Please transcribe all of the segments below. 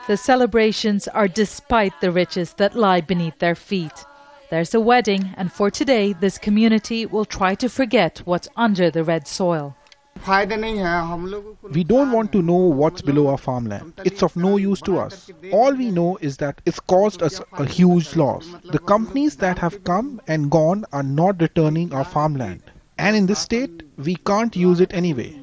The celebrations are despite the riches that lie beneath their feet. There's a wedding, and for today, this community will try to forget what's under the red soil. We don't want to know what's below our farmland. It's of no use to us. All we know is that it's caused us a huge loss. The companies that have come and gone are not returning our farmland. And in this state, we can't use it anyway.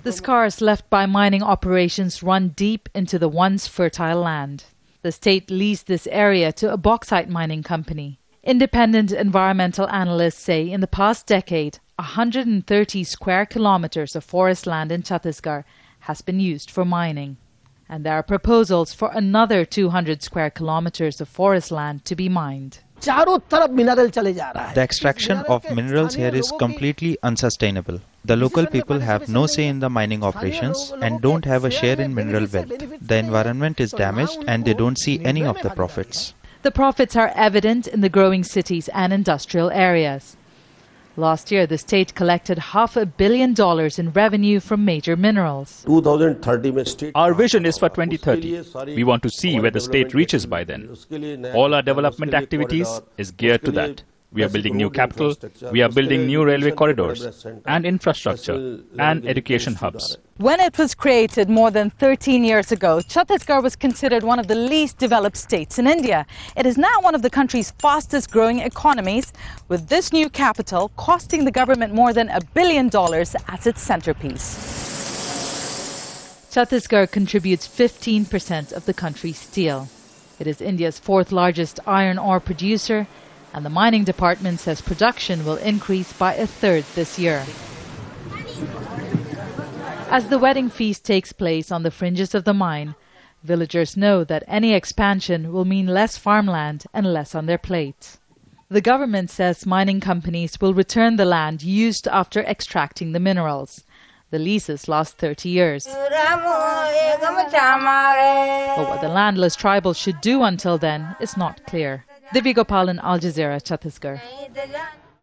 The scars left by mining operations run deep into the once fertile land. The state leased this area to a bauxite mining company. Independent environmental analysts say in the past decade, 130 square kilometers of forest land in Chhattisgarh has been used for mining. And there are proposals for another 200 square kilometers of forest land to be mined. The extraction of minerals here is completely unsustainable. The local people have no say in the mining operations and don't have a share in mineral wealth. The environment is damaged and they don't see any of the profits. The profits are evident in the growing cities and industrial areas. Last year, the state collected $500 million in revenue from major minerals. Our vision is for 2030. We want to see where the state reaches by then. All our development activities is geared to that. We are building new capital, we are building new railway corridors and infrastructure and education hubs. When it was created more than 13 years ago, Chhattisgarh was considered one of the least developed states in India. It is now one of the country's fastest growing economies, with this new capital costing the government more than $1 billion as its centerpiece. Chhattisgarh contributes 15% of the country's steel. It is India's fourth largest iron ore producer, and the mining department says production will increase by a third this year. As the wedding feast takes place on the fringes of the mine, villagers know that any expansion will mean less farmland and less on their plates. The government says mining companies will return the land used after extracting the minerals. The leases last 30 years. But what the landless tribal should do until then is not clear. Divya, Gopalan, Jazeera, Chhattisgarh.